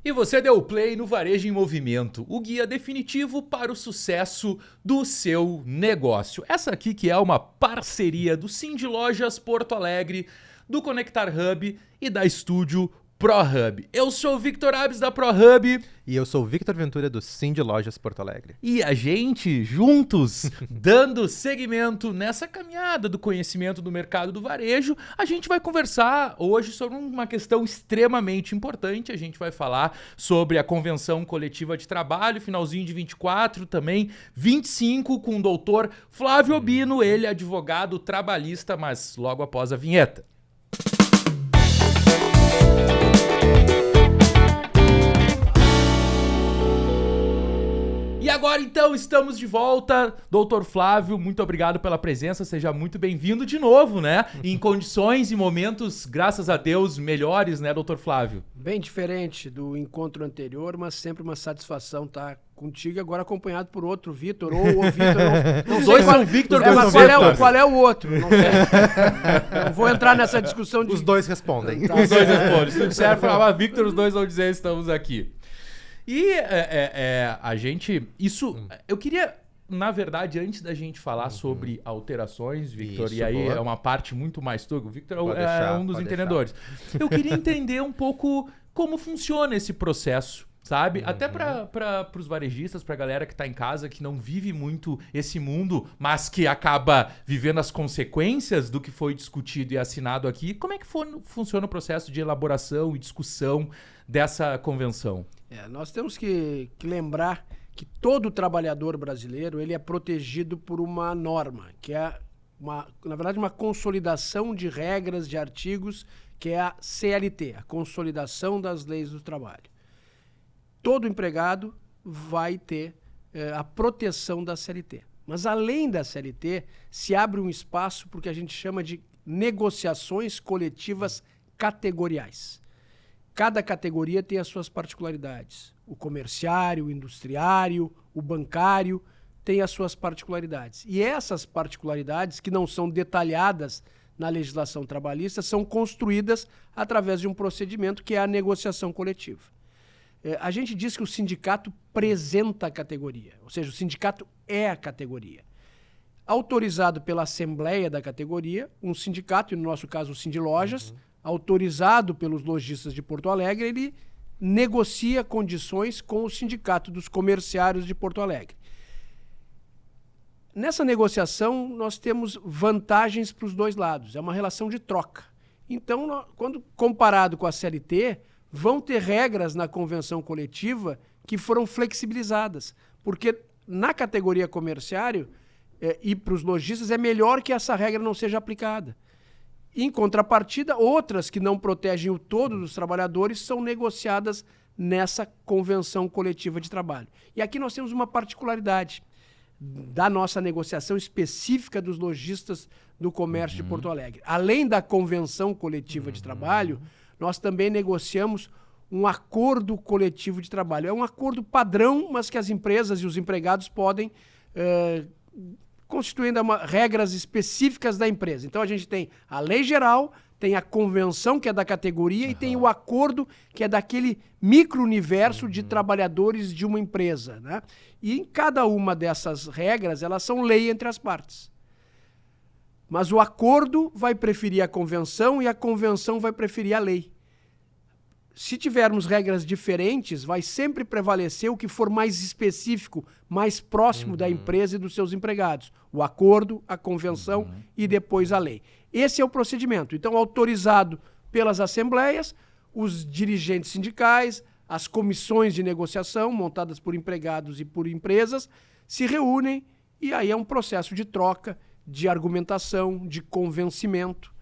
E você deu play no Varejo em Movimento, o guia definitivo para o sucesso do seu negócio. Essa aqui que é uma parceria do Cindy Lojas Porto Alegre, do Conectar Hub e da Estúdio ProHub. Eu sou o Victor Abes da ProHub. E eu sou o Victor Ventura do Cindy Lojas Porto Alegre. E a gente, juntos, dando seguimento nessa caminhada do conhecimento do mercado do varejo, a gente vai conversar hoje sobre uma questão extremamente importante. A gente vai falar sobre a Convenção Coletiva de Trabalho, finalzinho de 24, também 25, com o doutor Flávio Obino, ele é advogado trabalhista, mas logo após a vinheta. E agora, então, estamos de volta. Doutor Flávio, muito obrigado pela presença. Seja muito bem-vindo de novo, né? Em condições e momentos, graças a Deus, melhores, né, doutor Flávio? Bem diferente do encontro anterior, mas sempre uma satisfação estar contigo, agora acompanhado por outro Vitor, ou o Vitor. Os dois são Victor, mas qual é o outro? Não sei. Não vou entrar nessa discussão de... Os dois respondem. Tá. Os dois respondem. Se tu disser, falava Victor, os dois vão dizer estamos aqui. E a gente... Eu queria, na verdade, antes da gente falar sobre alterações, Victor, Isso, e aí boa. é uma parte muito mais tua, o Victor Pode é deixar, um dos pode entendedores. Eu queria entender um pouco como funciona esse processo, sabe? Até para os varejistas, para a galera que está em casa, que não vive muito esse mundo, mas que acaba vivendo as consequências do que foi discutido e assinado aqui. Como é que funciona o processo de elaboração e discussão dessa convenção? Nós temos que lembrar que todo trabalhador brasileiro ele é protegido por uma norma, que é, na verdade, uma consolidação de regras, de artigos, que é a CLT, a Consolidação das Leis do Trabalho. Todo empregado vai ter a proteção da CLT. Mas, além da CLT, se abre um espaço para o que a gente chama de negociações coletivas categoriais. Cada categoria tem as suas particularidades. O comerciário, o industriário, o bancário tem as suas particularidades. E essas particularidades, que não são detalhadas na legislação trabalhista, são construídas através de um procedimento que é a negociação coletiva. A gente diz que o sindicato apresenta a categoria, ou seja, o sindicato é a categoria. Autorizado pela assembleia da categoria, um sindicato, e no nosso caso o Cindy Lojas, autorizado pelos lojistas de Porto Alegre, ele negocia condições com o Sindicato dos Comerciários de Porto Alegre. Nessa negociação, nós temos vantagens para os dois lados, é uma relação de troca. Então, quando comparado com a CLT, vão ter regras na convenção coletiva que foram flexibilizadas, porque na categoria comerciário e para os lojistas é melhor que essa regra não seja aplicada. Em contrapartida, outras que não protegem o todo dos trabalhadores são negociadas nessa convenção coletiva de trabalho. E aqui nós temos uma particularidade da nossa negociação específica dos lojistas do comércio de Porto Alegre. Além da convenção coletiva de trabalho, nós também negociamos um acordo coletivo de trabalho. É um acordo padrão, mas que as empresas e os empregados podem constituindo regras específicas da empresa. Então a gente tem a lei geral, tem a convenção, que é da categoria, e tem o acordo, que é daquele micro-universo de trabalhadores de uma empresa, né? E em cada uma dessas regras, elas são lei entre as partes. Mas o acordo vai preferir a convenção e a convenção vai preferir a lei. Se tivermos regras diferentes, vai sempre prevalecer o que for mais específico, mais próximo da empresa e dos seus empregados. O acordo, a convenção e depois a lei. Esse é o procedimento. Então, autorizado pelas assembleias, os dirigentes sindicais, as comissões de negociação, montadas por empregados e por empresas, se reúnem e aí é um processo de troca, de argumentação, de convencimento,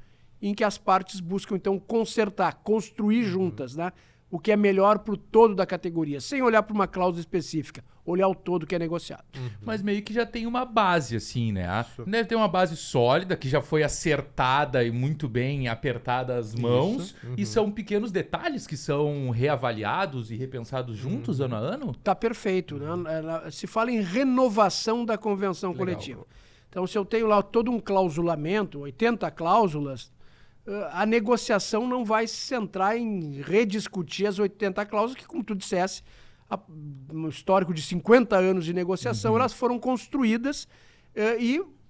em que as partes buscam, então, consertar, construir juntas, né? O que é melhor para o todo da categoria, sem olhar para uma cláusula específica, olhar o todo que é negociado. Mas meio que já tem uma base, assim, né? Deve ter uma base sólida, que já foi acertada e muito bem apertada as mãos, e são pequenos detalhes que são reavaliados e repensados juntos, ano a ano? Tá perfeito, né? Se fala em renovação da convenção coletiva. Então, se eu tenho lá todo um clausulamento, 80 cláusulas, a negociação não vai se centrar em rediscutir as 80 cláusulas que, como tu dissesse, no histórico de 50 anos de negociação, elas foram construídas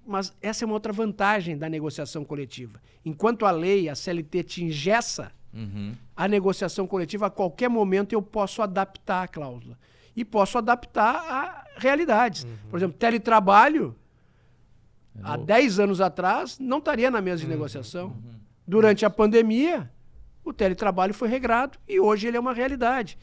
mas essa é uma outra vantagem da negociação coletiva. Enquanto a lei, a CLT, te engessa, a negociação coletiva, a qualquer momento eu posso adaptar a cláusula. E posso adaptar a realidades. Por exemplo, teletrabalho, há 10 anos atrás, não estaria na mesa de negociação. Durante a pandemia, o teletrabalho foi regrado e hoje ele é uma realidade.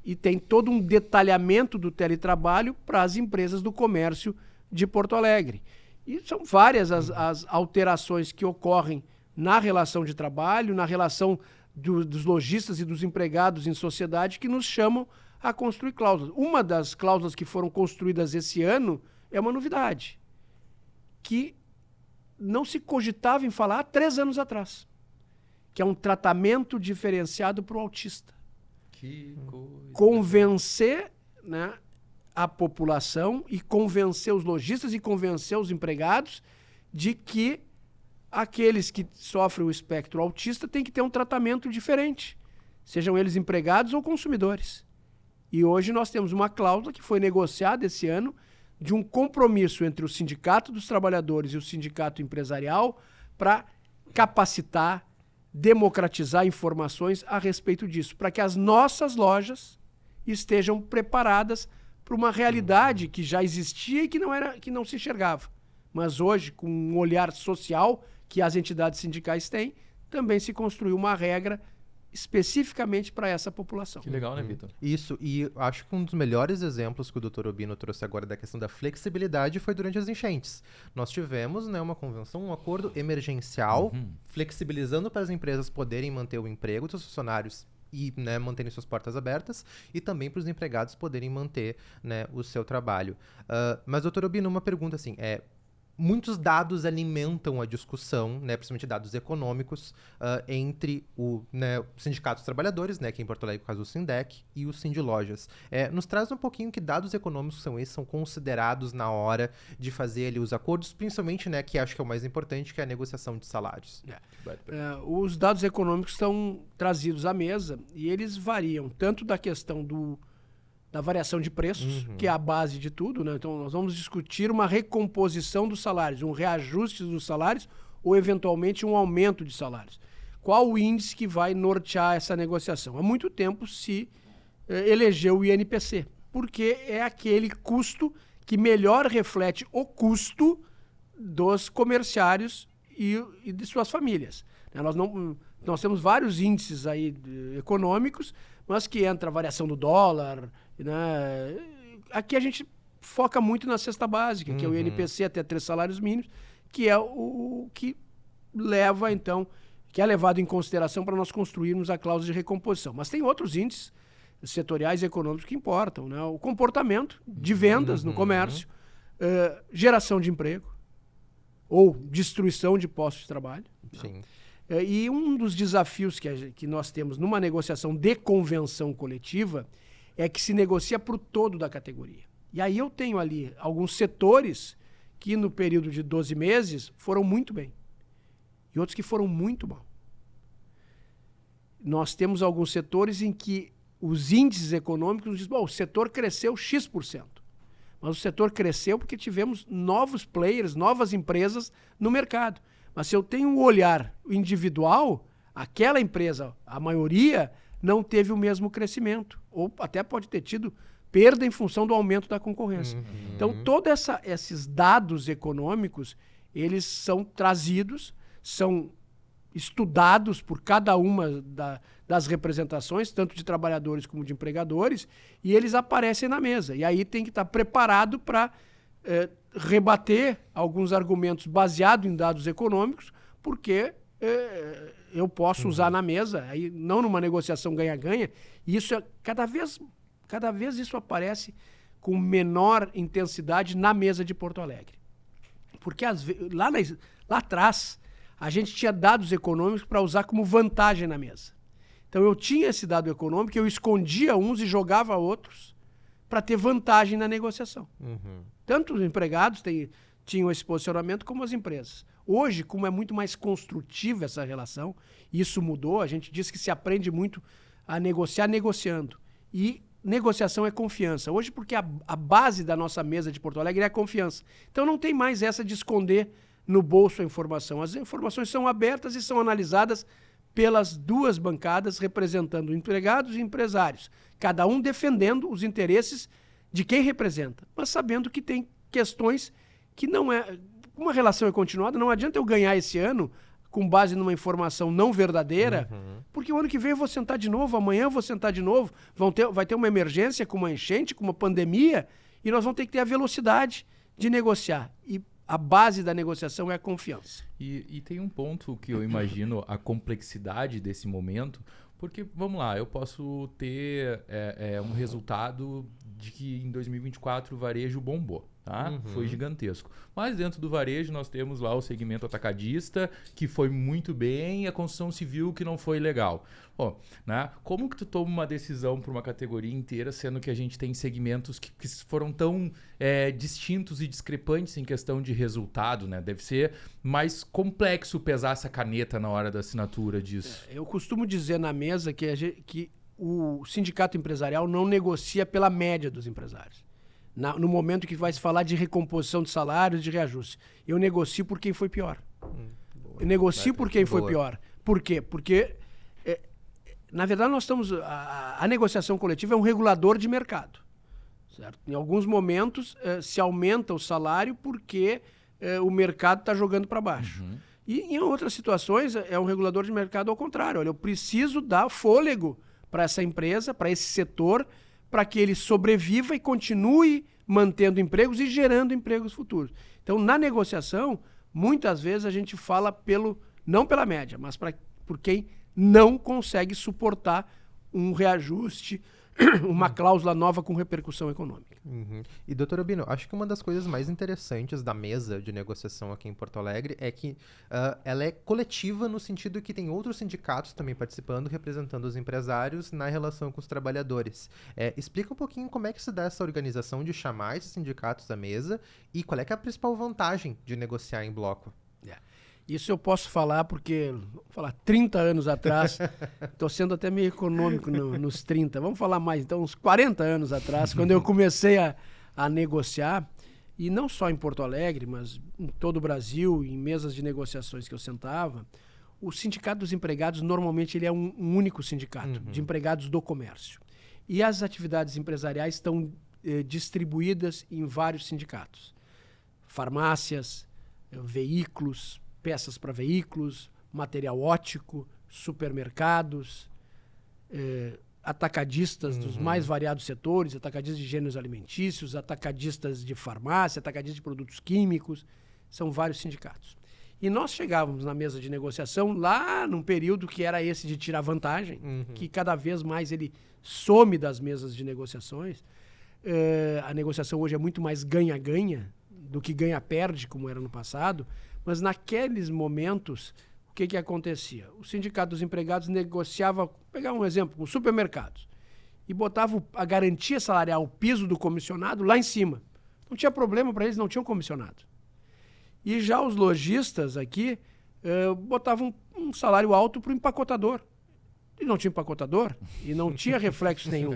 E tem todo um detalhamento do teletrabalho para as empresas do comércio de Porto Alegre. E são várias as alterações que ocorrem na relação de trabalho, na relação dos lojistas e dos empregados em sociedade que nos chamam a construir cláusulas. Uma das cláusulas que foram construídas esse ano é uma novidade, que não se cogitava em falar há 3 anos atrás, que é um tratamento diferenciado para o autista. Que coisa. Convencer, né, a população e convencer os lojistas e convencer os empregados de que aqueles que sofrem o espectro autista têm que ter um tratamento diferente, sejam eles empregados ou consumidores. E hoje nós temos uma cláusula que foi negociada esse ano de um compromisso entre o Sindicato dos Trabalhadores e o Sindicato Empresarial para capacitar, democratizar informações a respeito disso, para que as nossas lojas estejam preparadas para uma realidade que já existia e que não se enxergava. Mas hoje, com um olhar social que as entidades sindicais têm, também se construiu uma regra especificamente para essa população. Que legal, né, Vitor? Isso, e acho que um dos melhores exemplos que o Dr. Obino trouxe agora da questão da flexibilidade foi durante as enchentes. Nós tivemos, né, uma convenção, um acordo emergencial, flexibilizando para as empresas poderem manter o emprego dos funcionários e, né, manterem suas portas abertas, e também para os empregados poderem manter, né, o seu trabalho. Mas, doutor Obino, uma pergunta assim, muitos dados alimentam a discussão, né, principalmente dados econômicos, entre o Sindicato dos Trabalhadores, né, que em Porto Alegre, no caso o Sindec, e o Sindilojas. Nos traz um pouquinho que dados econômicos são esses, são considerados na hora de fazer ali os acordos, principalmente, né, que acho que é o mais importante, que é a negociação de salários. Os dados econômicos são trazidos à mesa e eles variam tanto da questão da variação de preços, que é a base de tudo, né? Então, nós vamos discutir uma recomposição dos salários, um reajuste dos salários ou, eventualmente, um aumento de salários. Qual o índice que vai nortear essa negociação? Há muito tempo se elegeu o INPC, porque é aquele custo que melhor reflete o custo dos comerciários e de suas famílias. Nós temos vários índices aí econômicos, mas que entra a variação do dólar, né? Aqui a gente foca muito na cesta básica, que é o INPC até 3 salários mínimos, que é o que leva, então, que é levado em consideração para nós construirmos a cláusula de recomposição. Mas tem outros índices setoriais e econômicos que importam, né? O comportamento de vendas no comércio, geração de emprego ou destruição de postos de trabalho. Sim. E um dos desafios que nós temos numa negociação de convenção coletiva é que se negocia para o todo da categoria. E aí eu tenho ali alguns setores que no período de 12 meses foram muito bem e outros que foram muito mal. Nós temos alguns setores em que os índices econômicos nos dizem, o setor cresceu X%. Mas o setor cresceu porque tivemos novos players, novas empresas no mercado. Mas se eu tenho um olhar individual, aquela empresa, a maioria, não teve o mesmo crescimento. Ou até pode ter tido perda em função do aumento da concorrência. Então, todos esses dados econômicos, eles são trazidos, são estudados por cada uma das representações, tanto de trabalhadores como de empregadores, e eles aparecem na mesa. E aí tem que estar preparado para rebater alguns argumentos baseados em dados econômicos, porque eu posso usar na mesa, aí não numa negociação ganha-ganha, e isso cada vez isso aparece com menor intensidade na mesa de Porto Alegre. Porque lá atrás a gente tinha dados econômicos para usar como vantagem na mesa. Então eu tinha esse dado econômico, eu escondia uns e jogava outros para ter vantagem na negociação. Tanto os empregados tinham esse posicionamento, como as empresas. Hoje, como é muito mais construtiva essa relação, isso mudou, a gente diz que se aprende muito a negociar negociando. E negociação é confiança. Hoje, porque a base da nossa mesa de Porto Alegre é a confiança. Então não tem mais essa de esconder no bolso a informação. As informações são abertas e são analisadas pelas duas bancadas representando empregados e empresários, cada um defendendo os interesses de quem representa, mas sabendo que tem questões que não é... Uma relação é continuada, não adianta eu ganhar esse ano com base numa informação não verdadeira, porque o ano que vem eu vou sentar de novo, amanhã eu vou sentar de novo, vai ter uma emergência com uma enchente, com uma pandemia, e nós vamos ter que ter a velocidade de negociar. E a base da negociação é a confiança. E tem um ponto que eu imagino a complexidade desse momento, porque, vamos lá, eu posso ter um resultado de que em 2024 o varejo bombou. Tá? Foi gigantesco. Mas dentro do varejo nós temos lá o segmento atacadista, que foi muito bem, e a construção civil que não foi legal. Bom, né? Como que tu toma uma decisão para uma categoria inteira, sendo que a gente tem segmentos que foram tão distintos e discrepantes em questão de resultado, né? Deve ser mais complexo pesar essa caneta na hora da assinatura disso. Eu costumo dizer na mesa que o sindicato empresarial não negocia pela média dos empresários. No momento que vai se falar de recomposição de salários, de reajuste. Eu negocio por quem foi pior. Eu negocio por quem foi pior. Por quê? Porque, na verdade, nós estamos... A negociação coletiva é um regulador de mercado. Certo? Em alguns momentos, se aumenta o salário porque o mercado está jogando para baixo. E em outras situações, é um regulador de mercado ao contrário. Olha, eu preciso dar fôlego para essa empresa, para esse setor, para que ele sobreviva e continue mantendo empregos e gerando empregos futuros. Então, na negociação, muitas vezes a gente fala não pela média, mas por quem não consegue suportar um reajuste, uma cláusula nova com repercussão econômica. E, doutor Urbino, acho que uma das coisas mais interessantes da mesa de negociação aqui em Porto Alegre é que ela é coletiva no sentido que tem outros sindicatos também participando, representando os empresários na relação com os trabalhadores. Explica um pouquinho como é que se dá essa organização de chamar esses sindicatos à mesa e qual é que é a principal vantagem de negociar em bloco. Isso eu posso falar porque, vou falar 30 anos atrás, estou sendo até meio econômico nos 30, vamos falar mais, então uns 40 anos atrás, quando eu comecei a negociar, e não só em Porto Alegre, mas em todo o Brasil, em mesas de negociações que eu sentava, o Sindicato dos Empregados normalmente ele é um único sindicato de empregados do comércio. E as atividades empresariais estão distribuídas em vários sindicatos. Farmácias, veículos, peças para veículos, material óptico, supermercados, atacadistas dos mais variados setores, atacadistas de gêneros alimentícios, atacadistas de farmácia, atacadistas de produtos químicos, são vários sindicatos. E nós chegávamos na mesa de negociação lá num período que era esse de tirar vantagem, que cada vez mais ele some das mesas de negociações. A negociação hoje é muito mais ganha-ganha do que ganha-perde, como era no passado. Mas naqueles momentos, o que acontecia? O Sindicato dos Empregados negociava, vou pegar um exemplo, com supermercados, e botava a garantia salarial, o piso do comissionado, lá em cima. Não tinha problema para eles, não tinham comissionado. E já os lojistas aqui botavam um salário alto para o empacotador. E não tinha empacotador, e não tinha reflexo nenhum.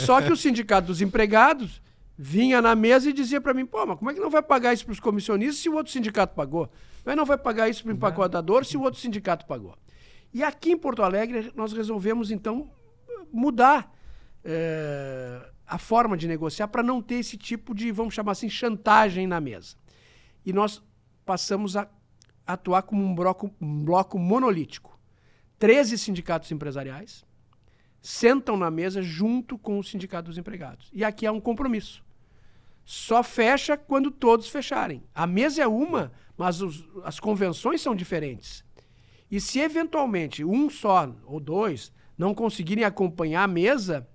Só que o Sindicato dos Empregados vinha na mesa e dizia para mim, mas como é que não vai pagar isso para os comissionistas se o outro sindicato pagou? Como é que não vai pagar isso para o empacotador se o outro sindicato pagou? E aqui em Porto Alegre nós resolvemos, então, mudar a forma de negociar para não ter esse tipo de, vamos chamar assim, chantagem na mesa. E nós passamos a atuar como um bloco monolítico. 13 sindicatos empresariais sentam na mesa junto com o Sindicato dos Empregados. E aqui há um compromisso. Só fecha quando todos fecharem. A mesa é uma, mas as convenções são diferentes. E se eventualmente um só ou dois não conseguirem acompanhar a mesa,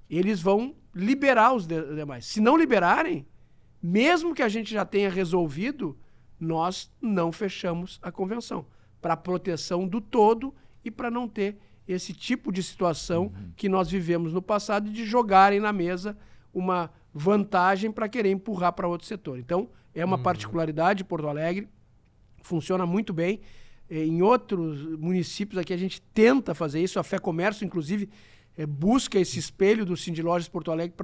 eles vão liberar os demais. Se não liberarem, mesmo que a gente já tenha resolvido, nós não fechamos a convenção. Para proteção do todo e para não ter esse tipo de situação que nós vivemos no passado de jogarem na mesa uma vantagem para querer empurrar para outro setor. Então, é uma particularidade de Porto Alegre, funciona muito bem. Em outros municípios aqui a gente tenta fazer isso, a Fé Comércio, inclusive, busca esse espelho do Cindilojas Porto Alegre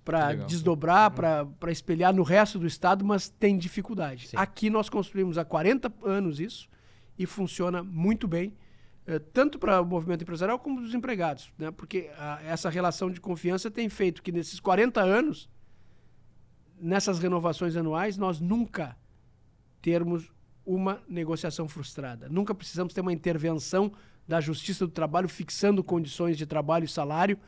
para desdobrar, para espelhar no resto do estado, mas tem dificuldade. Sim. Aqui nós construímos há 40 anos isso e funciona muito bem, tanto para o movimento empresarial como dos empregados, né? Porque essa relação de confiança tem feito que nesses 40 anos, nessas renovações anuais, nós nunca termos uma negociação frustrada. Nunca precisamos ter uma intervenção da Justiça do Trabalho fixando condições de trabalho e salário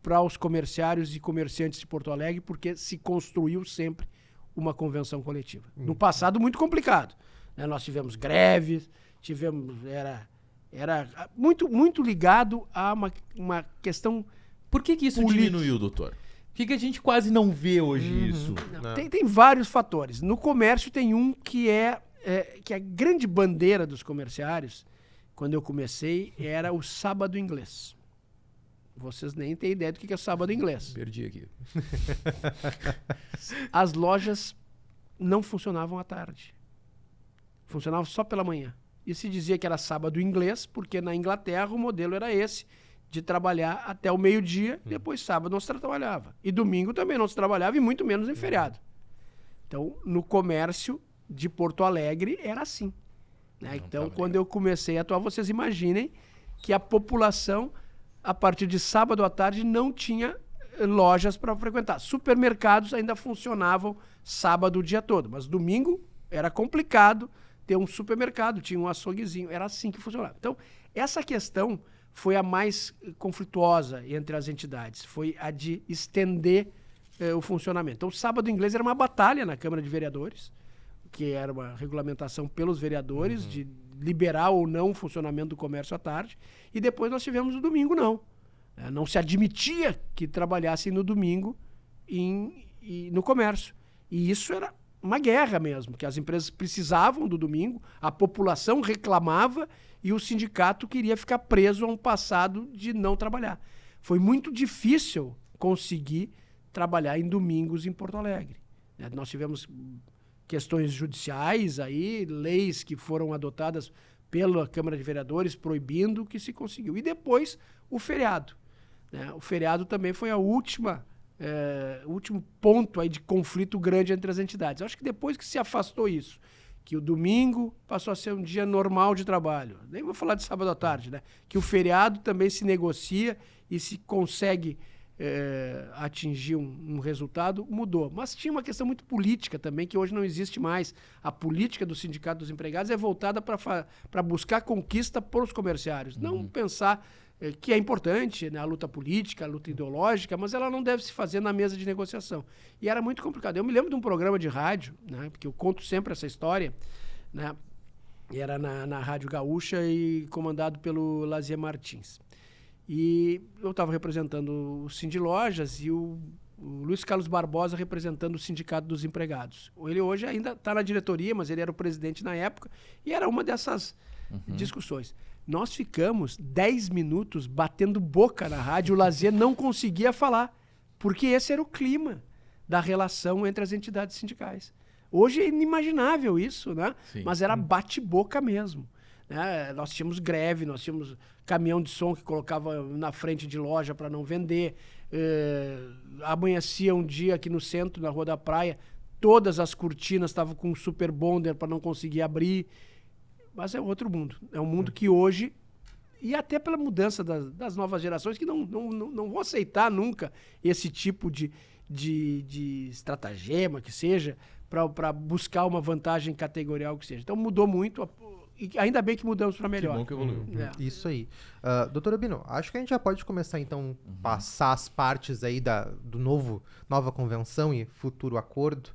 para os comerciários e comerciantes de Porto Alegre, porque se construiu sempre uma convenção coletiva. No passado, muito complicado, né? Nós tivemos greves, era muito ligado a uma questão. Por que isso diminuiu, doutor? Por que a gente quase não vê hoje isso? Não, tem vários fatores. No comércio tem um que é a grande bandeira dos comerciários, quando eu comecei, era o sábado inglês. Vocês nem têm ideia do que é sábado inglês. Perdi aqui. As lojas não funcionavam à tarde. Funcionavam só pela manhã. E se dizia que era sábado inglês, porque na Inglaterra o modelo era esse, de trabalhar até o meio-dia, depois sábado não se trabalhava. E domingo também não se trabalhava, e muito menos em feriado. Então, no comércio de Porto Alegre era assim, né? Então, quando eu comecei a atuar, vocês imaginem que a população, a partir de sábado à tarde, não tinha lojas para frequentar. Supermercados ainda funcionavam sábado o dia todo, mas domingo era complicado ter um supermercado, tinha um açouguezinho, era assim que funcionava. Então, essa questão foi a mais conflituosa entre as entidades, foi a de estender o funcionamento. Então, o sábado inglês era uma batalha na Câmara de Vereadores, que era uma regulamentação pelos vereadores de liberar ou não o funcionamento do comércio à tarde. E depois nós tivemos o domingo, não. Não se admitia que trabalhassem no domingo no comércio. E isso era uma guerra mesmo, que as empresas precisavam do domingo, a população reclamava e o sindicato queria ficar preso a um passado de não trabalhar. Foi muito difícil conseguir trabalhar em domingos em Porto Alegre. Nós tivemos questões judiciais aí, leis que foram adotadas pela Câmara de Vereadores proibindo que se conseguiu. E depois o feriado, né? O feriado também foi o último ponto aí de conflito grande entre as entidades. Eu acho que depois que se afastou isso, que o domingo passou a ser um dia normal de trabalho, nem vou falar de sábado à tarde, né? Que o feriado também se negocia e se consegue atingir um resultado, mudou. Mas tinha uma questão muito política também, que hoje não existe mais. A política do Sindicato dos Empregados é voltada para buscar conquista para os comerciários. Não pensar que é importante, né, a luta política, a luta ideológica, mas ela não deve se fazer na mesa de negociação. E era muito complicado. Eu me lembro de um programa de rádio, né, porque eu conto sempre essa história, né, era na Rádio Gaúcha e comandado pelo Lazier Martins. E eu estava representando o Cindilojas e o Luiz Carlos Barbosa representando o Sindicato dos Empregados. Ele hoje ainda está na diretoria, mas ele era o presidente na época, e era uma dessas discussões. Nós ficamos 10 minutos batendo boca na rádio, o Lazier não conseguia falar, porque esse era o clima da relação entre as entidades sindicais. Hoje é inimaginável isso, né? Sim. Mas era bate-boca mesmo. Nós tínhamos greve, nós tínhamos caminhão de som que colocava na frente de loja para não vender. Amanhecia um dia aqui no centro, na Rua da Praia, todas as cortinas estavam com super bonder para não conseguir abrir. Mas é outro mundo. É um mundo que hoje, e até pela mudança das novas gerações, que não vão aceitar nunca esse tipo de estratagema que seja, para buscar uma vantagem categorial que seja. Então mudou muito. E ainda bem que mudamos para melhor. Que bom que evoluiu. Isso aí. Doutor Urbino, acho que a gente já pode começar, então, passar as partes aí nova convenção e futuro acordo.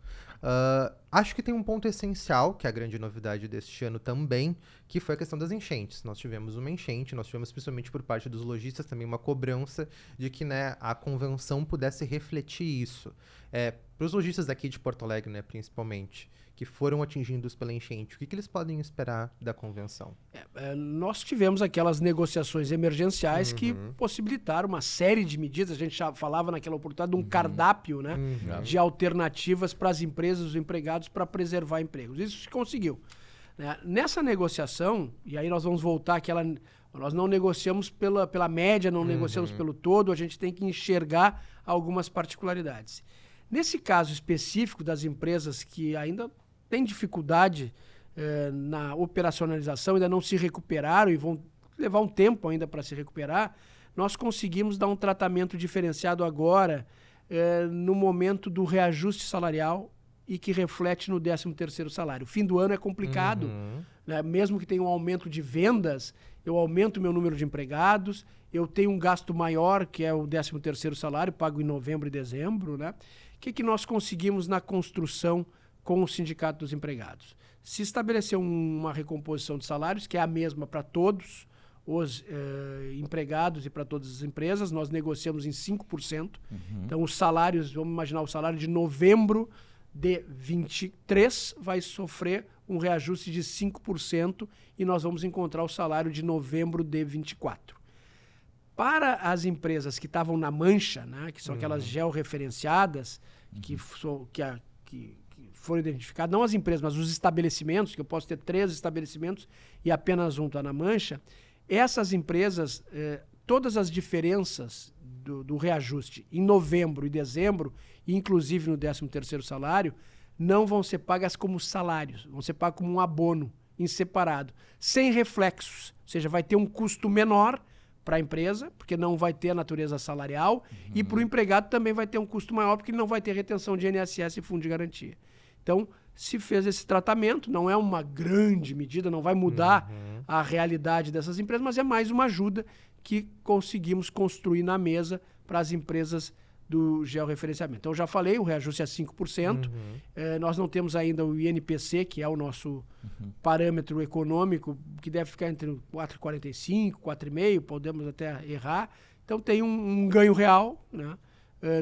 Acho que tem um ponto essencial, que é a grande novidade deste ano também, que foi a questão das enchentes. Nós tivemos uma enchente, nós tivemos principalmente por parte dos lojistas também uma cobrança de que, né, a convenção pudesse refletir isso. Para os lojistas daqui de Porto Alegre, né, principalmente, que foram atingidos pela enchente, o que eles podem esperar da convenção? Nós tivemos aquelas negociações emergenciais que possibilitaram uma série de medidas. A gente já falava naquela oportunidade de um cardápio, né, de alternativas para as empresas, os empregados, para preservar empregos. Isso se conseguiu. Né? Nessa negociação, e aí nós vamos voltar àquela... Nós não negociamos pela média, não negociamos pelo todo, a gente tem que enxergar algumas particularidades. Nesse caso específico das empresas que ainda têm dificuldade na operacionalização, ainda não se recuperaram e vão levar um tempo ainda para se recuperar, nós conseguimos dar um tratamento diferenciado agora no momento do reajuste salarial e que reflete no 13º salário. O fim do ano é complicado, né? Mesmo que tenha um aumento de vendas, eu aumento o meu número de empregados, eu tenho um gasto maior, que é o 13º salário, pago em novembro e dezembro. Né? O que nós conseguimos na construção com o Sindicato dos Empregados? Se estabeleceu uma recomposição de salários, que é a mesma para todos os empregados e para todas as empresas, nós negociamos em 5%. Então, os salários, vamos imaginar o salário de novembro de 23 vai sofrer um reajuste de 5% e nós vamos encontrar o salário de novembro de 24. Para as empresas que estavam na mancha, né, que são aquelas georreferenciadas, que foram identificadas, não as empresas, mas os estabelecimentos, que eu posso ter 3 estabelecimentos e apenas um está na mancha, essas empresas, todas as diferenças do reajuste em novembro e dezembro, e inclusive no 13º salário, não vão ser pagas como salários, vão ser pagas como um abono em separado, sem reflexos. Ou seja, vai ter um custo menor para a empresa, porque não vai ter a natureza salarial, e para o empregado também vai ter um custo maior, porque ele não vai ter retenção de INSS e fundo de garantia. Então, se fez esse tratamento, não é uma grande medida, não vai mudar a realidade dessas empresas, mas é mais uma ajuda que conseguimos construir na mesa para as empresas do georreferenciamento. Então, eu já falei, o reajuste é 5%. Nós não temos ainda o INPC, que é o nosso parâmetro econômico, que deve ficar entre 4,45, 4,5, podemos até errar. Então, tem um ganho real, né,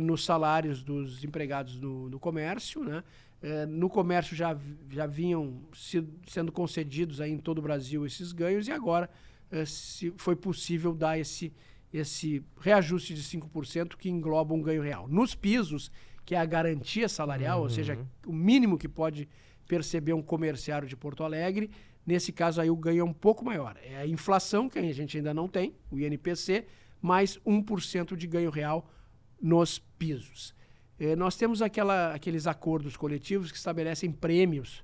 nos salários dos empregados no comércio. Né? No comércio já vinham sendo concedidos aí em todo o Brasil esses ganhos e agora se foi possível dar esse reajuste de 5% que engloba um ganho real. Nos pisos, que é a garantia salarial, ou seja, o mínimo que pode perceber um comerciário de Porto Alegre, nesse caso aí o ganho é um pouco maior. É a inflação, que a gente ainda não tem, o INPC, mais 1% de ganho real nos pisos. Nós temos aqueles acordos coletivos que estabelecem prêmios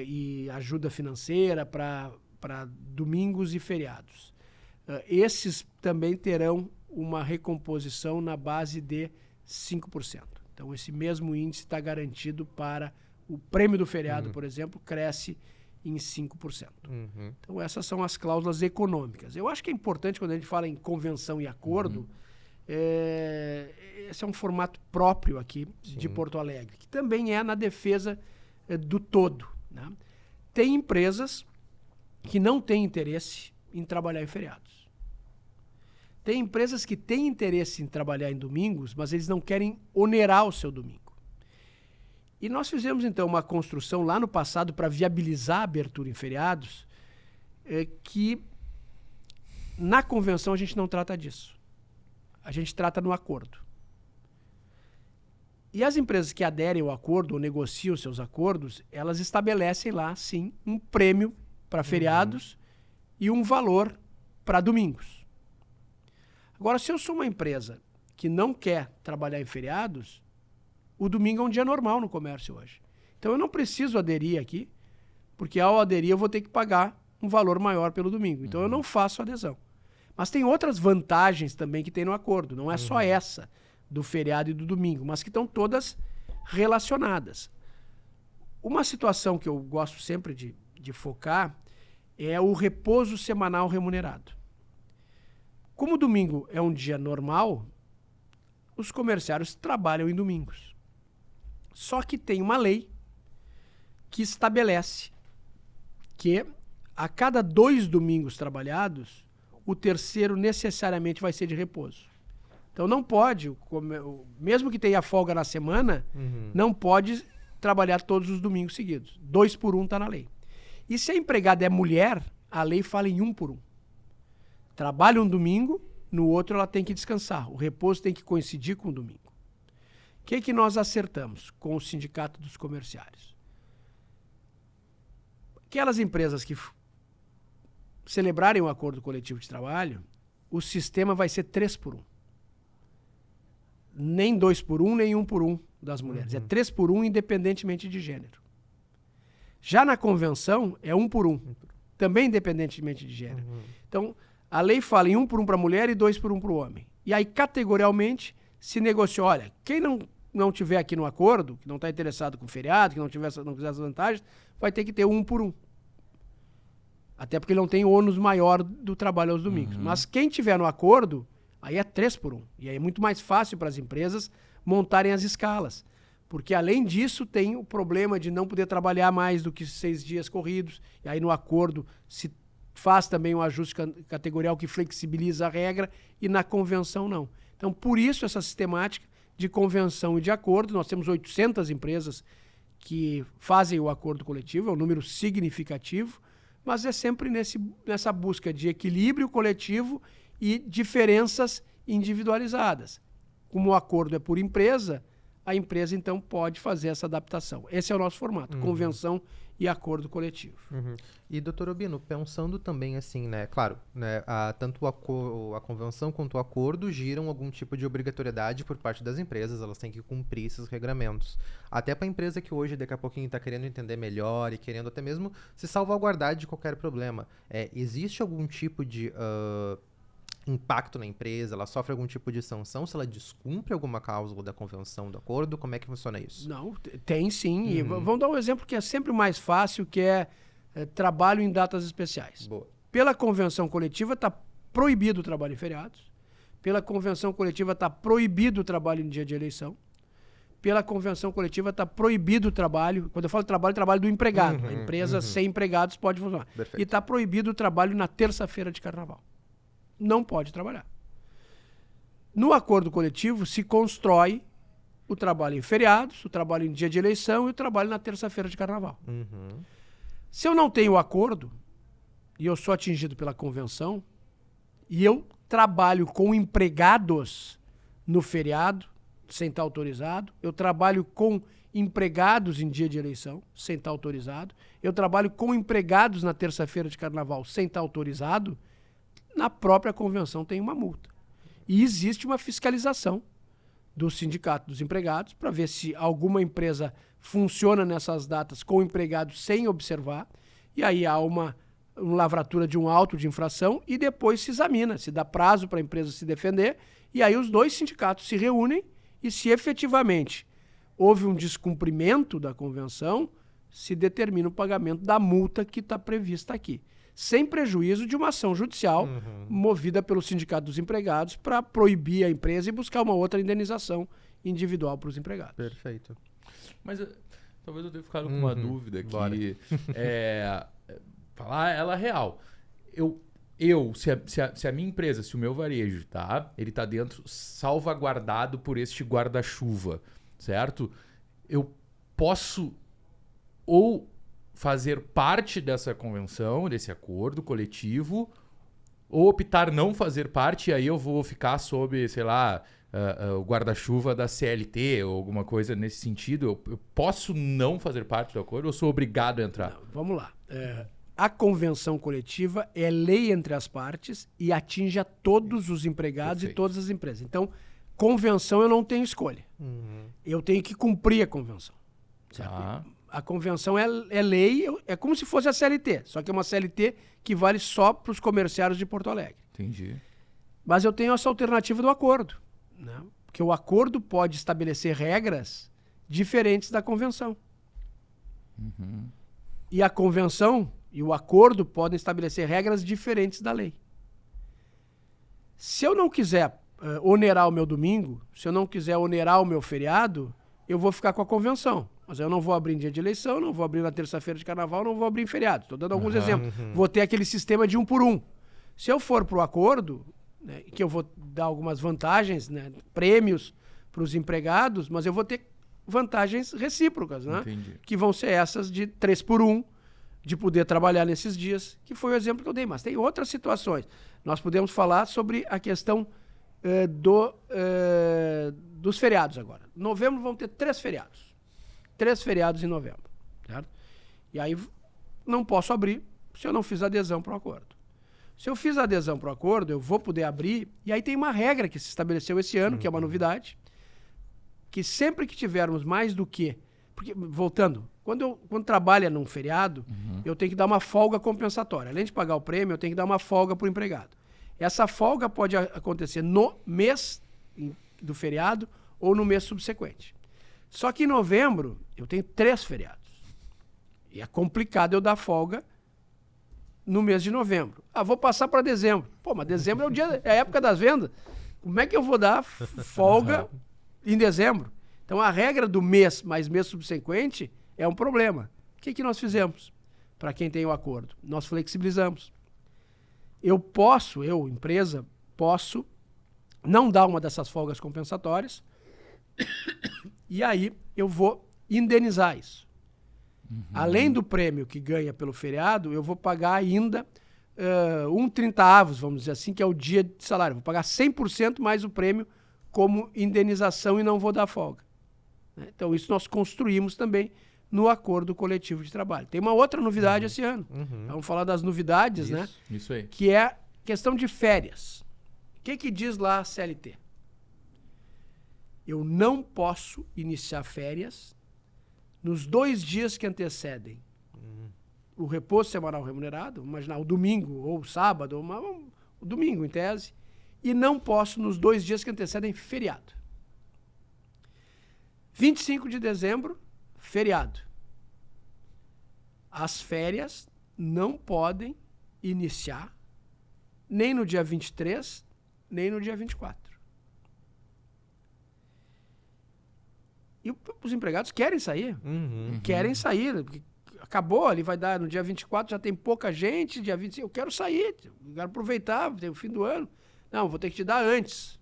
e ajuda financeira para domingos e feriados. Esses também terão uma recomposição na base de 5%. Então, esse mesmo índice está garantido para o prêmio do feriado, por exemplo, cresce em 5%. Então, essas são as cláusulas econômicas. Eu acho que é importante, quando a gente fala em convenção e acordo, esse é um formato próprio aqui de Porto Alegre, que também é na defesa do todo. Né? Tem empresas que não têm interesse em trabalhar em feriados. Tem empresas que têm interesse em trabalhar em domingos, mas eles não querem onerar o seu domingo. E nós fizemos, então, uma construção lá no passado para viabilizar a abertura em feriados, que na convenção a gente não trata disso. A gente trata no acordo. E as empresas que aderem ao acordo ou negociam seus acordos, elas estabelecem lá, sim, um prêmio para feriados e um valor para domingos. Agora, se eu sou uma empresa que não quer trabalhar em feriados, o domingo é um dia normal no comércio hoje. Então, eu não preciso aderir aqui, porque ao aderir eu vou ter que pagar um valor maior pelo domingo. Então, eu não faço adesão. Mas tem outras vantagens também que tem no acordo. Não é só essa do feriado e do domingo, mas que estão todas relacionadas. Uma situação que eu gosto sempre de focar é o repouso semanal remunerado. Como o domingo é um dia normal, os comerciários trabalham em domingos. Só que tem uma lei que estabelece que a cada 2 domingos trabalhados, o terceiro necessariamente vai ser de repouso. Então não pode, mesmo que tenha folga na semana, não pode trabalhar todos os domingos seguidos. 2 por 1 está na lei. E se a empregada é mulher, a lei fala em 1 por 1. Trabalha um domingo, no outro ela tem que descansar. O repouso tem que coincidir com o domingo. O que nós acertamos com o Sindicato dos Comerciários? Aquelas empresas que celebrarem o acordo coletivo de trabalho, o sistema vai ser 3 por 1. Nem 2 por 1, nem 1 por 1 das mulheres. É 3 por 1 independentemente de gênero. Já na convenção, é 1 por 1. Também independentemente de gênero. Então, a lei fala em 1 por 1 para a mulher e 2 por 1 para o homem. E aí, categorialmente, se negociou, olha, quem não tiver aqui no acordo, que não está interessado com o feriado, que não quiser as vantagens, vai ter que ter 1 por 1. Até porque ele não tem ônus maior do trabalho aos domingos. Mas quem tiver no acordo, aí é 3 por 1. E aí é muito mais fácil para as empresas montarem as escalas. Porque, além disso, tem o problema de não poder trabalhar mais do que 6 dias corridos. E aí, no acordo, se faz também um ajuste categorial que flexibiliza a regra e na convenção não. Então, por isso, essa sistemática de convenção e de acordo. Nós temos 800 empresas que fazem o acordo coletivo, é um número significativo, mas é sempre nessa busca de equilíbrio coletivo e diferenças individualizadas. Como o acordo é por empresa, a empresa, então, pode fazer essa adaptação. Esse é o nosso formato, convenção e acordo coletivo. E, doutor Obino, pensando também assim, né, claro, né, tanto a convenção quanto o acordo giram algum tipo de obrigatoriedade por parte das empresas, elas têm que cumprir esses regramentos. Até para a empresa que hoje, daqui a pouquinho, está querendo entender melhor e querendo até mesmo se salvaguardar de qualquer problema. Existe algum tipo de impacto na empresa? Ela sofre algum tipo de sanção se ela descumpre alguma cláusula da convenção do acordo? Como é que funciona isso? Não, tem sim. E vamos dar um exemplo que é sempre mais fácil, que é trabalho em datas especiais. Boa. Pela convenção coletiva está proibido o trabalho em feriados. Pela convenção coletiva está proibido o trabalho em dia de eleição. Pela convenção coletiva está proibido o trabalho, quando eu falo trabalho do empregado. A empresa sem empregados pode funcionar. Perfeito. E está proibido o trabalho na terça-feira de carnaval. Não pode trabalhar. No acordo coletivo se constrói o trabalho em feriados, o trabalho em dia de eleição e o trabalho na terça-feira de carnaval. Se eu não tenho acordo e eu sou atingido pela convenção e eu trabalho com empregados no feriado, sem estar autorizado, eu trabalho com empregados em dia de eleição, sem estar autorizado, eu trabalho com empregados na terça-feira de carnaval, sem estar autorizado, na própria convenção tem uma multa. E existe uma fiscalização do Sindicato dos Empregados para ver se alguma empresa funciona nessas datas com empregados sem observar. E aí há uma lavratura de um auto de infração e depois se examina, se dá prazo para a empresa se defender. E aí os dois sindicatos se reúnem e, se efetivamente houve um descumprimento da convenção, se determina o pagamento da multa que está prevista aqui, sem prejuízo de uma ação judicial movida pelo Sindicato dos Empregados para proibir a empresa e buscar uma outra indenização individual para os empregados. Perfeito. Mas talvez eu tenha ficado com uma dúvida aqui. Falar ela real. Se a minha empresa, se o meu varejo, tá? Ele tá dentro, salvaguardado por este guarda-chuva, certo? Eu posso ou fazer parte dessa convenção, desse acordo coletivo, ou optar não fazer parte, e aí eu vou ficar sob, sei lá, o guarda-chuva da CLT ou alguma coisa nesse sentido. Eu posso não fazer parte do acordo ou sou obrigado a entrar? Não, vamos lá. A convenção coletiva é lei entre as partes e atinge a todos os empregados e todas as empresas. Então, convenção eu não tenho escolha. Eu tenho que cumprir a convenção. Certo? A convenção é lei, é como se fosse a CLT, só que é uma CLT que vale só para os comerciários de Porto Alegre. Entendi. Mas eu tenho essa alternativa do acordo, né? Porque o acordo pode estabelecer regras diferentes da convenção. E a convenção e o acordo podem estabelecer regras diferentes da lei. Se eu não quiser onerar o meu domingo, se eu não quiser onerar o meu feriado, eu vou ficar com a convenção. Mas eu não vou abrir em dia de eleição, não vou abrir na terça-feira de carnaval, não vou abrir em feriado. Estou dando alguns exemplos. Vou ter aquele sistema de 1 por 1. Se eu for para o acordo, né, que eu vou dar algumas vantagens, né, prêmios para os empregados, mas eu vou ter vantagens recíprocas, né? Entendi. Que vão ser essas de 3x1, de poder trabalhar nesses dias, que foi o exemplo que eu dei. Mas tem outras situações. Nós podemos falar sobre a questão dos feriados agora. Em novembro vão ter 3 feriados. 3 feriados em novembro. Certo? E aí não posso abrir se eu não fiz adesão para o acordo. Se eu fiz adesão para o acordo, eu vou poder abrir. E aí tem uma regra que se estabeleceu esse ano, que é uma novidade, que sempre que tivermos mais do que... Porque, voltando, quando trabalha num feriado, eu tenho que dar uma folga compensatória. Além de pagar o prêmio, eu tenho que dar uma folga para o empregado. Essa folga pode acontecer no mês do feriado ou no mês subsequente. Só que em novembro, eu tenho 3 feriados. E é complicado eu dar folga no mês de novembro. Vou passar para dezembro. Pô, mas dezembro é a época das vendas. Como é que eu vou dar folga em dezembro? Então, a regra do mês mais mês subsequente é um problema. O que nós fizemos? Para quem tem o acordo, nós flexibilizamos. Eu, empresa, posso não dar uma dessas folgas compensatórias e aí eu vou indenizar isso. Além do prêmio que ganha pelo feriado, eu vou pagar ainda 1/30, vamos dizer assim, que é o dia de salário. Vou pagar 100% mais o prêmio como indenização e não vou dar folga. Então, isso nós construímos também no acordo coletivo de trabalho. Tem uma outra novidade esse ano. Vamos falar das novidades, né? Isso aí. Que é questão de férias. O que diz lá a CLT? Eu não posso iniciar férias nos 2 dias que antecedem o repouso semanal remunerado, imaginar o domingo ou o sábado, o domingo em tese, e não posso nos 2 dias que antecedem feriado. 25 de dezembro, feriado. As férias não podem iniciar nem no dia 23, nem no dia 24. E os empregados querem sair. Querem sair. Porque acabou, ali vai dar no dia 24, já tem pouca gente, dia 25, eu quero sair, eu quero aproveitar, tem o fim do ano. Não, vou ter que te dar antes.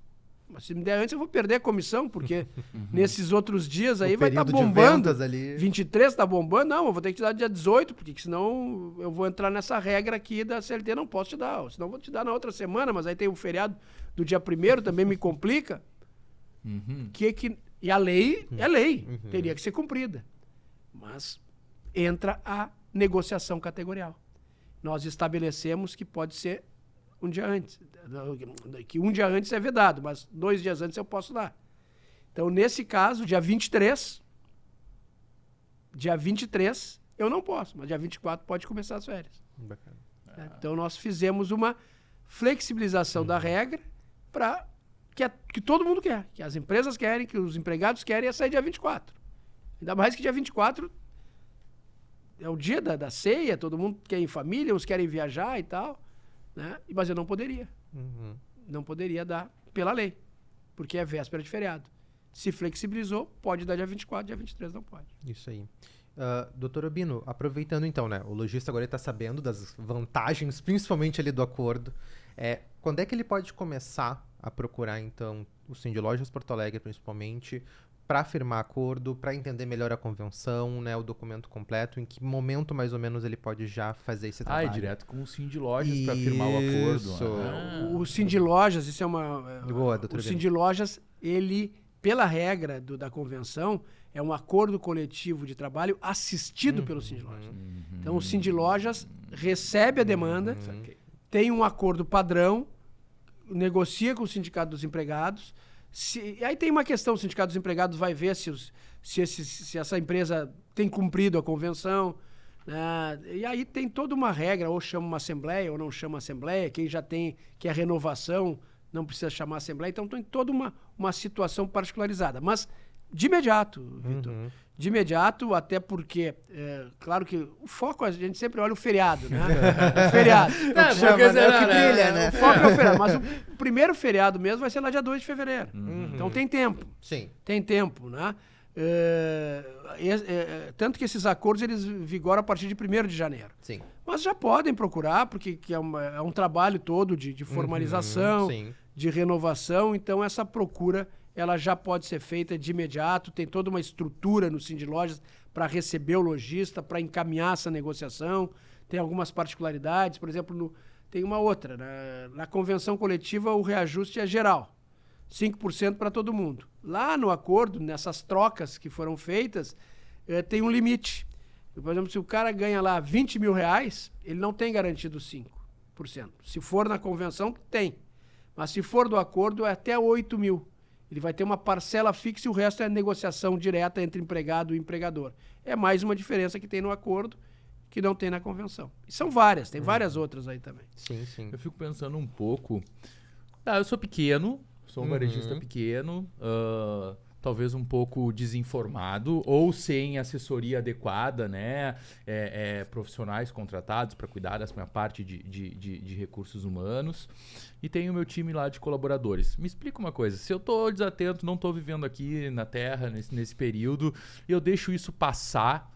Mas se me der antes, eu vou perder a comissão, porque nesses outros dias aí vai estar bombando. 23 tá bombando, não, eu vou ter que te dar dia 18, porque senão eu vou entrar nessa regra aqui da CLT, não posso te dar. Senão eu vou te dar na outra semana, mas aí tem o feriado do dia 1º, também me complica. E a lei é lei, teria que ser cumprida. Mas entra a negociação categorial. Nós estabelecemos que pode ser um dia antes. Que um dia antes é vedado, mas 2 dias antes eu posso dar. Então, nesse caso, dia 23, eu não posso, mas dia 24 pode começar as férias. Bacana. Então, nós fizemos uma flexibilização da regra para que todo mundo quer, que as empresas querem, que os empregados querem, é sair dia 24. Ainda mais que dia 24 é o dia da ceia, todo mundo quer ir em família, uns querem viajar e tal, né? Mas eu não poderia. Não poderia dar pela lei, porque é véspera de feriado. Se flexibilizou, pode dar dia 24, dia 23 não pode. Isso aí. Doutor Urbino, aproveitando então, né? O lojista agora está sabendo das vantagens, principalmente ali do acordo. Quando é que ele pode começar a procurar, então, o Cindy-Lojas Porto Alegre, principalmente, para firmar acordo, para entender melhor a convenção, né, o documento completo, em que momento, mais ou menos, ele pode já fazer esse trabalho? Direto com o Cindy-Lojas para firmar o acordo. O Cindy-Lojas, isso é uma... Boa, doutor o Cindy-Lojas, ele, pela regra da convenção, é um acordo coletivo de trabalho assistido pelo Cindy-Lojas. Então, o Cindy-Lojas recebe a demanda, tem um acordo padrão, negocia com o Sindicato dos Empregados. Aí tem uma questão, o Sindicato dos Empregados vai ver se essa empresa tem cumprido a convenção, né? E aí tem toda uma regra, ou chama uma assembleia ou não chama assembleia, quem já tem, que é renovação, não precisa chamar assembleia, então tem toda uma situação particularizada. Mas de imediato, Vitor, de imediato, até porque, claro que o foco, a gente sempre olha o feriado, né? O feriado. O que brilha, né? O foco é o feriado, mas o primeiro feriado mesmo vai ser lá dia 2 de fevereiro. Então tem tempo. Sim. Tem tempo, né? Tanto que esses acordos, eles vigoram a partir de 1º de janeiro. Sim. Mas já podem procurar, porque é um trabalho todo de formalização, de renovação, então essa procura ela já pode ser feita de imediato, tem toda uma estrutura no Sindlojas para receber o lojista, para encaminhar essa negociação, tem algumas particularidades, por exemplo, tem uma outra, na convenção coletiva o reajuste é geral, 5% para todo mundo. Lá no acordo, nessas trocas que foram feitas, tem um limite. Por exemplo, se o cara ganha lá 20 mil reais, ele não tem garantido 5%. Se for na convenção, tem. Mas se for do acordo, é até 8 mil. Ele vai ter uma parcela fixa e o resto é negociação direta entre empregado e empregador. É mais uma diferença que tem no acordo que não tem na convenção. E são várias, tem várias outras aí também. Sim, sim. Eu fico pensando um pouco... eu sou pequeno, sou um varejista pequeno, talvez um pouco desinformado ou sem assessoria adequada, né? Profissionais contratados para cuidar dessa minha parte de recursos humanos. E tenho o meu time lá de colaboradores. Me explica uma coisa, se eu estou desatento, não estou vivendo aqui na Terra nesse período, eu deixo isso passar,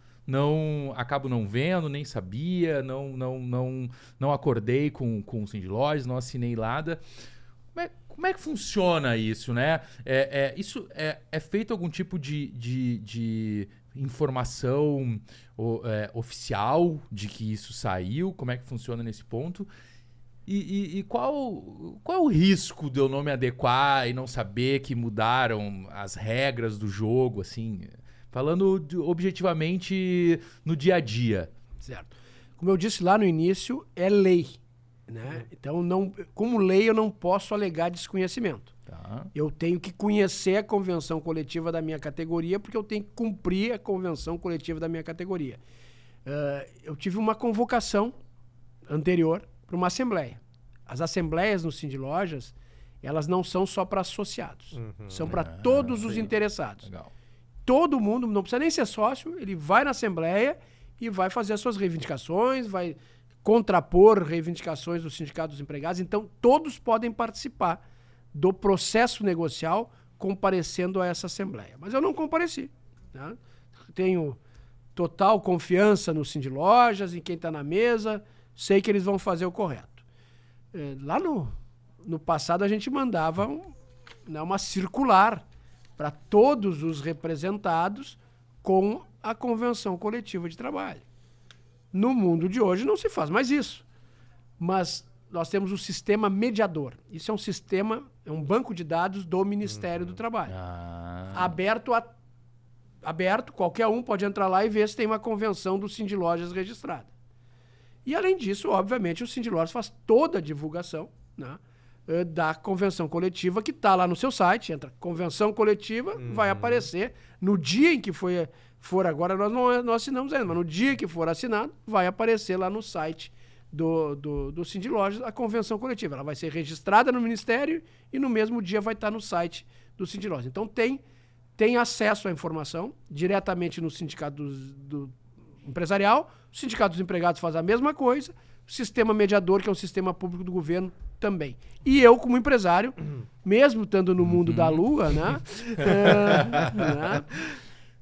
acabo não vendo, nem sabia, não acordei com o Sindlojas, não assinei nada. Como é que funciona isso, né? Isso é feito algum tipo de informação oficial de que isso saiu? Como é que funciona nesse ponto? E qual é o risco de eu não me adequar e não saber que mudaram as regras do jogo, assim, falando objetivamente no dia a dia? Certo. Como eu disse lá no início, é lei. Né? Então, como lei, eu não posso alegar desconhecimento. Tá. Eu tenho que conhecer a convenção coletiva da minha categoria, porque eu tenho que cumprir a convenção coletiva da minha categoria. Eu tive uma convocação anterior para uma assembleia. As assembleias no Sindlojas, elas não são só para associados, são para todos os interessados. Legal. Todo mundo, não precisa nem ser sócio, ele vai na assembleia e vai fazer as suas reivindicações, vai contrapor reivindicações do Sindicato dos Empregados. Então, todos podem participar do processo negocial comparecendo a essa assembleia. Mas eu não compareci. Né? Tenho total confiança no Sindlojas, em quem está na mesa, sei que eles vão fazer o correto. Lá no passado, a gente mandava uma circular para todos os representados com a convenção coletiva de trabalho. No mundo de hoje não se faz mais isso. Mas nós temos o sistema mediador. Isso é um sistema, é um banco de dados do Ministério do Trabalho. Aberto, qualquer um pode entrar lá e ver se tem uma convenção do Sindlojas registrada. E além disso, obviamente, o Sindlojas faz toda a divulgação, né, da convenção coletiva que está lá no seu site. Entra convenção coletiva, vai aparecer no dia em que for agora, nós não assinamos ainda, mas no dia que for assinado, vai aparecer lá no site do Sindlojas a convenção coletiva. Ela vai ser registrada no Ministério e no mesmo dia vai estar no site do Sindlojas. Então tem acesso à informação diretamente no Sindicato do Empresarial, o Sindicato dos Empregados faz a mesma coisa, o sistema mediador, que é um sistema público do governo, também. E eu, como empresário, mesmo estando no mundo da Lua, né?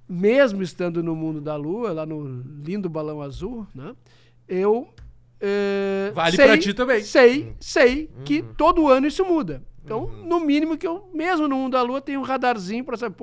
Mesmo estando no mundo da Lua, lá no lindo balão azul, né? Eu vale pra ti também. Sei que todo ano isso muda. Então, no mínimo que eu, mesmo no mundo da Lua, tenho um radarzinho para saber,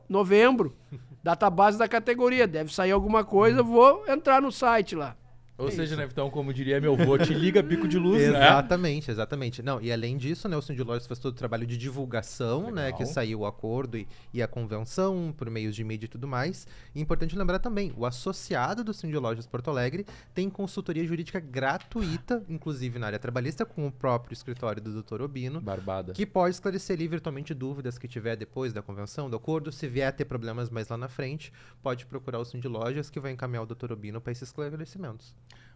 novembro, database da categoria, deve sair alguma coisa, vou entrar no site lá. Ou seja, né, então, como diria meu avô, te liga bico de luz, Exatamente, exatamente. Não, e além disso, né, o Sindlojas faz todo o trabalho de divulgação, né, que saiu o acordo e a convenção por meios de mídia e tudo mais. E importante lembrar também, o associado do Sindlojas Porto Alegre tem consultoria jurídica gratuita, inclusive na área trabalhista, com o próprio escritório do Dr. Obino. Barbada. Que pode esclarecer ali virtualmente dúvidas que tiver depois da convenção, do acordo. Se vier a ter problemas mais lá na frente, pode procurar o Sindlojas, que vai encaminhar o Dr. Obino para esses esclarecimentos.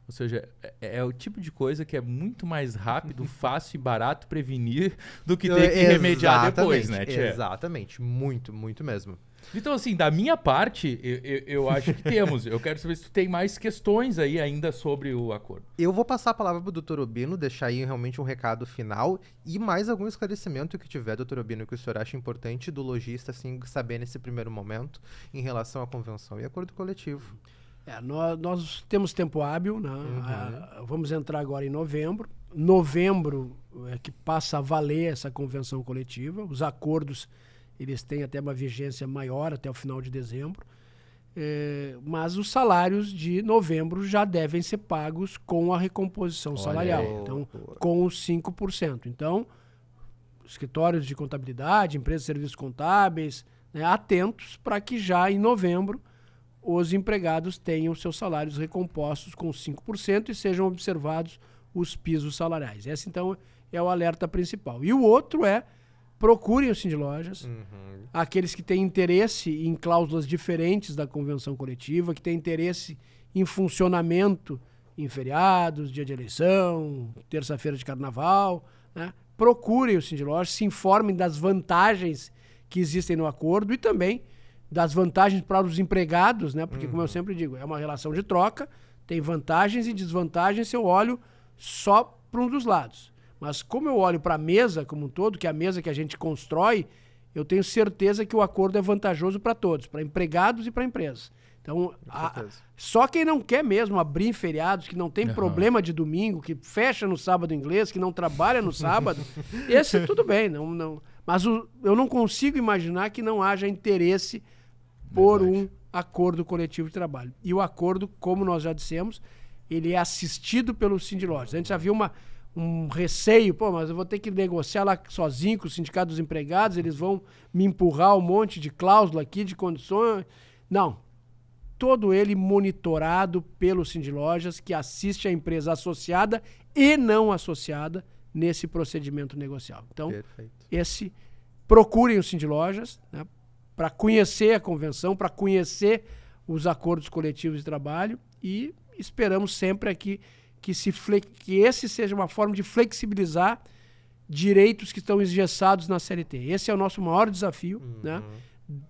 Ou seja, é o tipo de coisa que é muito mais rápido, fácil e barato prevenir do que ter que remediar depois, né, Tchê? Exatamente, muito, muito mesmo. Então, assim, da minha parte, eu acho que temos. Eu quero saber se tu tem mais questões aí ainda sobre o acordo. Eu vou passar a palavra pro Dr. Obino, deixar aí realmente um recado final e mais algum esclarecimento que tiver, Dr. Obino, que o senhor acha importante do lojista, assim, saber nesse primeiro momento em relação à convenção e acordo coletivo. Nós temos tempo hábil, né? Vamos entrar agora em novembro. Novembro é que passa a valer essa convenção coletiva. Os acordos, eles têm até uma vigência maior até o final de dezembro. Mas os salários de novembro já devem ser pagos com a recomposição salarial, então com os 5%. Então, escritórios de contabilidade, empresas de serviços contábeis, né, atentos para que já em novembro os empregados tenham seus salários recompostos com 5% e sejam observados os pisos salariais. Esse, então, é o alerta principal. E o outro é: procurem o Sindlojas, aqueles que têm interesse em cláusulas diferentes da convenção coletiva, que têm interesse em funcionamento em feriados, dia de eleição, terça-feira de carnaval, né? Procurem o Sindlojas, se informem das vantagens que existem no acordo e também das vantagens para os empregados, né? Porque, como eu sempre digo, é uma relação de troca, tem vantagens e desvantagens se eu olho só para um dos lados. Mas como eu olho para a mesa como um todo, que é a mesa que a gente constrói, eu tenho certeza que o acordo é vantajoso para todos, para empregados e para empresas. Então, só quem não quer mesmo abrir em feriados, que não tem problema de domingo, que fecha no sábado inglês, que não trabalha no sábado, esse tudo bem. Mas eu não consigo imaginar que não haja interesse por um acordo coletivo de trabalho. E o acordo, como nós já dissemos, ele é assistido pelo Sindlojas. A gente já viu um receio, mas eu vou ter que negociar lá sozinho com o Sindicato dos Empregados, eles vão me empurrar um monte de cláusula aqui, de condições. Não. Todo ele monitorado pelo Sindlojas, que assiste a empresa associada e não associada nesse procedimento negocial. Então, procurem o Sindlojas, né, para conhecer a convenção, para conhecer os acordos coletivos de trabalho, e esperamos sempre aqui que esse seja uma forma de flexibilizar direitos que estão engessados na CLT. Esse é o nosso maior desafio, né?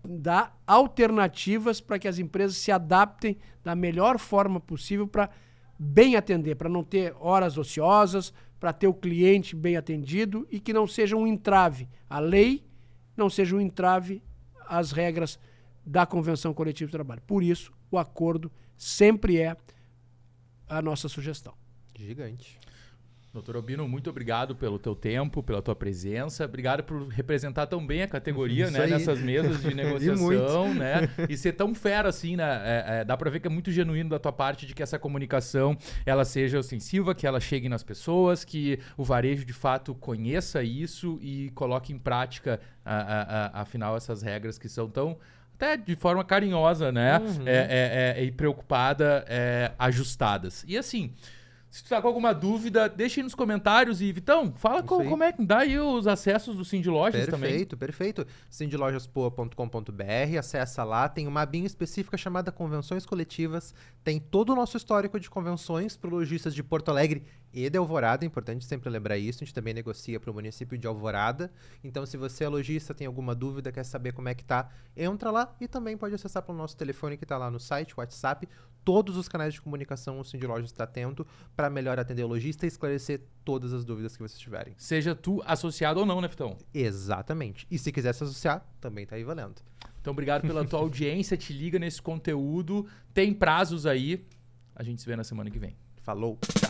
Dar alternativas para que as empresas se adaptem da melhor forma possível para bem atender, para não ter horas ociosas, para ter o cliente bem atendido e que não seja um entrave a lei, não seja um entrave às regras da Convenção Coletiva de Trabalho. Por isso, o acordo sempre é a nossa sugestão. Gigante. Doutor Obino, muito obrigado pelo teu tempo, pela tua presença. Obrigado por representar tão bem a categoria, né, nessas mesas de negociação, né? E ser tão fera assim, né? Dá para ver que é muito genuíno da tua parte de que essa comunicação ela seja ostensiva, que ela chegue nas pessoas, que o varejo de fato conheça isso e coloque em prática, afinal, essas regras que são tão, até de forma carinhosa, né? E preocupada, ajustadas. E assim, se tu tá com alguma dúvida, deixa aí nos comentários. E, Vitão, fala como é que dá aí os acessos do Sindlojas também. Perfeito. sindlojaspoa.com.br, acessa lá, tem uma abinha específica chamada Convenções Coletivas, tem todo o nosso histórico de convenções para lojistas de Porto Alegre e de Alvorada, é importante sempre lembrar isso, a gente também negocia para o município de Alvorada, então se você é lojista, tem alguma dúvida, quer saber como é que tá, entra lá e também pode acessar pelo nosso telefone que tá lá no site, WhatsApp, todos os canais de comunicação o Sindlojas está atento para melhor atender o lojista e esclarecer todas as dúvidas que vocês tiverem. Seja tu associado ou não, né, Vitão? Exatamente. E se quiser se associar, também tá aí valendo. Então, obrigado pela tua audiência, te liga nesse conteúdo, tem prazos aí, a gente se vê na semana que vem. Falou! Tchau!